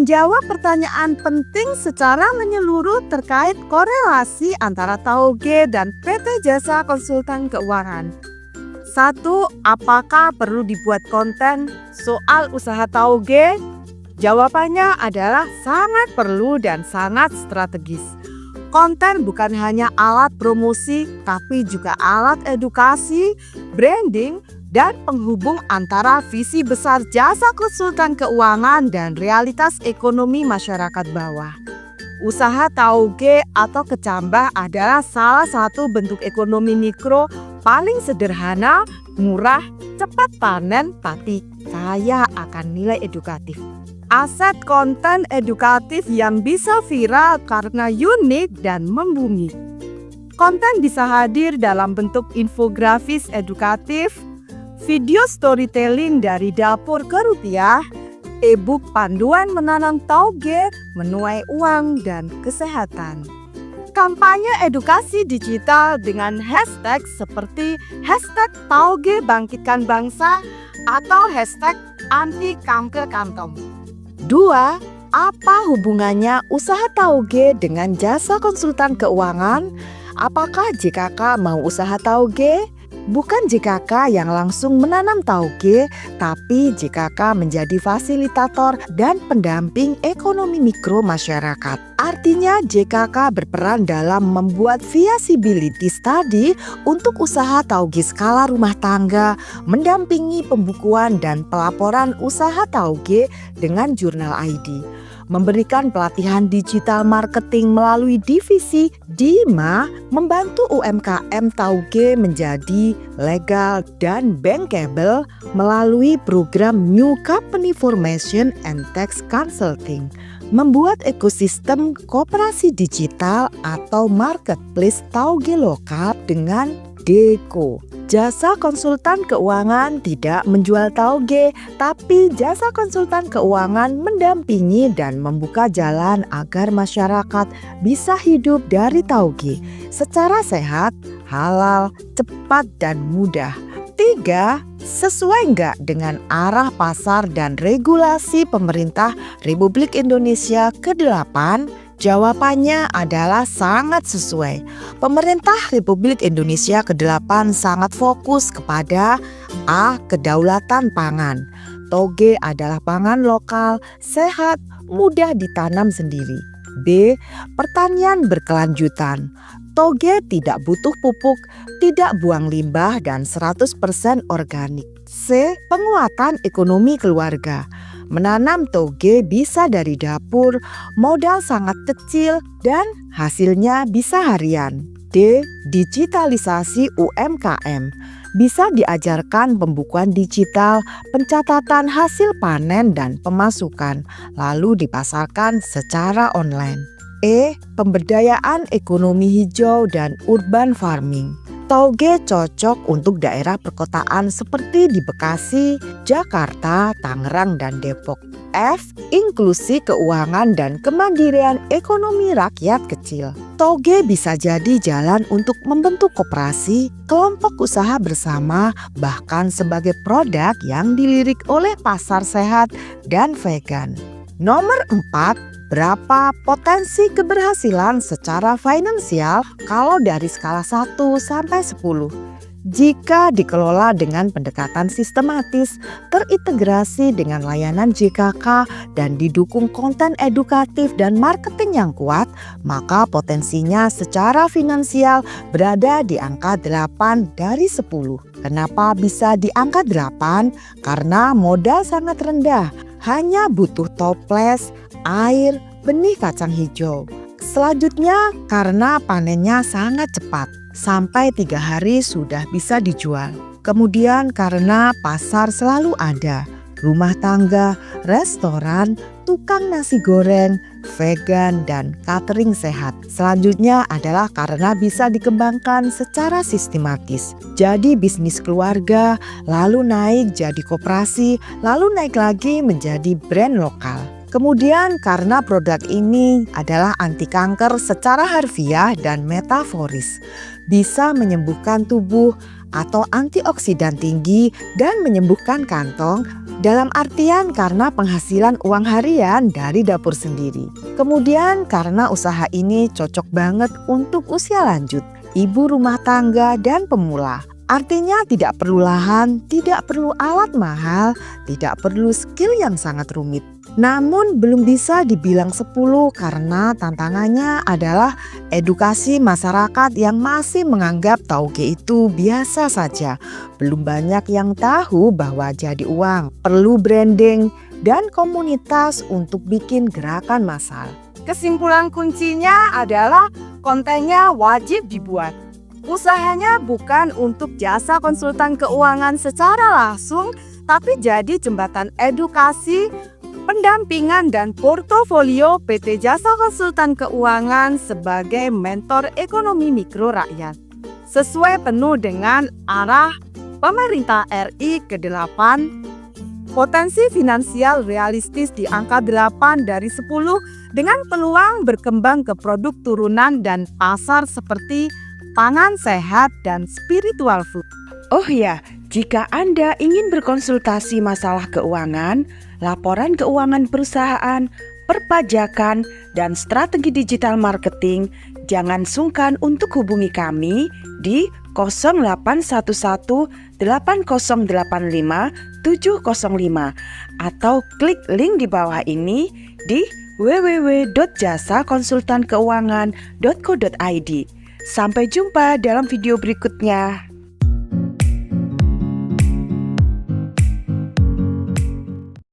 menjawab pertanyaan penting secara menyeluruh terkait korelasi antara tauge dan PT Jasa Konsultan Keuangan. 1. Apakah perlu dibuat konten soal usaha tauge? Jawabannya adalah sangat perlu dan sangat strategis. Konten bukan hanya alat promosi, tapi juga alat edukasi, branding, dan penghubung antara visi besar jasa konsultan keuangan dan realitas ekonomi masyarakat bawah. Usaha tauge atau kecambah adalah salah satu bentuk ekonomi mikro paling sederhana, murah, cepat panen, tapi kaya akan nilai edukatif. Aset konten edukatif yang bisa viral karena unik dan membumi. Konten bisa hadir dalam bentuk infografis edukatif, video storytelling dari dapur ke rupiah, e-book panduan menanam tauge, menuai uang, dan kesehatan. Kampanye edukasi digital dengan hashtag seperti hashtag tauge bangkitkan bangsa atau hashtag anti kanker kantong. 2. Apa hubungannya usaha tauge dengan jasa konsultan keuangan? Apakah JKK mau usaha tauge? Bukan JKK yang langsung menanam tauge, tapi JKK menjadi fasilitator dan pendamping ekonomi mikro masyarakat. Artinya JKK berperan dalam membuat feasibility study untuk usaha tauge skala rumah tangga, mendampingi pembukuan dan pelaporan usaha tauge dengan jurnal ID, memberikan pelatihan digital marketing melalui divisi DIMA, membantu UMKM tauge menjadi legal dan bankable melalui program New Company Formation and Tax Consulting, membuat ekosistem koperasi digital atau marketplace tauge lokal dengan DEKO. Jasa konsultan keuangan tidak menjual tauge, tapi jasa konsultan keuangan mendampingi dan membuka jalan agar masyarakat bisa hidup dari tauge secara sehat, halal, cepat, dan mudah. 3. Sesuai nggak dengan arah pasar dan regulasi pemerintah Republik Indonesia ke-8? Jawabannya adalah sangat sesuai. Pemerintah Republik Indonesia ke-8 sangat fokus kepada A. Kedaulatan pangan. Toge adalah pangan lokal, sehat, mudah ditanam sendiri. B. Pertanian berkelanjutan. Toge tidak butuh pupuk, tidak buang limbah, dan 100% organik. C. Penguatan ekonomi keluarga. Menanam toge bisa dari dapur, modal sangat kecil, dan hasilnya bisa harian. D. Digitalisasi UMKM. Bisa diajarkan pembukuan digital, pencatatan hasil panen dan pemasukan, lalu dipasarkan secara online. E. Pemberdayaan ekonomi hijau dan urban farming. Tauge cocok untuk daerah perkotaan seperti di Bekasi, Jakarta, Tangerang, dan Depok. F. Inklusi keuangan dan kemandirian ekonomi rakyat kecil. Tauge bisa jadi jalan untuk membentuk koperasi, kelompok usaha bersama, bahkan sebagai produk yang dilirik oleh pasar sehat dan vegan. Nomor 4. Berapa potensi keberhasilan secara finansial kalau dari skala 1 sampai 10? Jika dikelola dengan pendekatan sistematis, terintegrasi dengan layanan JKK, dan didukung konten edukatif dan marketing yang kuat, maka potensinya secara finansial berada di angka 8 dari 10. Kenapa bisa di angka 8? Karena modal sangat rendah, hanya butuh toples, air, benih kacang hijau. Selanjutnya karena panennya sangat cepat, sampai 3 hari sudah bisa dijual. Kemudian karena pasar selalu ada, rumah tangga, restoran, tukang nasi goreng, vegan, dan catering sehat. Selanjutnya adalah karena bisa dikembangkan secara sistematis. Jadi bisnis keluarga, lalu naik jadi koperasi, lalu naik lagi menjadi brand lokal. Kemudian karena produk ini adalah anti kanker secara harfiah dan metaforis, bisa menyembuhkan tubuh, atau antioksidan tinggi dan menyembuhkan kantong, dalam artian karena penghasilan uang harian dari dapur sendiri. Kemudian karena usaha ini cocok banget untuk usia lanjut, ibu rumah tangga dan pemula. Artinya tidak perlu lahan, tidak perlu alat mahal, tidak perlu skill yang sangat rumit. Namun belum bisa dibilang 10 karena tantangannya adalah edukasi masyarakat yang masih menganggap tauge itu biasa saja. Belum banyak yang tahu bahwa jadi uang perlu branding dan komunitas untuk bikin gerakan massal. Kesimpulan kuncinya adalah kontennya wajib dibuat. Usahanya bukan untuk jasa konsultan keuangan secara langsung, tapi jadi jembatan edukasi, pendampingan dan portofolio PT Jasa Konsultan Keuangan sebagai mentor ekonomi mikro rakyat. Sesuai penuh dengan arah pemerintah RI ke-8, potensi finansial realistis di angka 8 dari 10 dengan peluang berkembang ke produk turunan dan pasar seperti pangan sehat dan spiritual food. Oh ya, jika Anda ingin berkonsultasi masalah keuangan, laporan keuangan perusahaan, perpajakan, dan strategi digital marketing, jangan sungkan untuk hubungi kami di 0811 8085 705 atau klik link di bawah ini di www.jasakonsultankeuangan.co.id. Sampai jumpa dalam video berikutnya.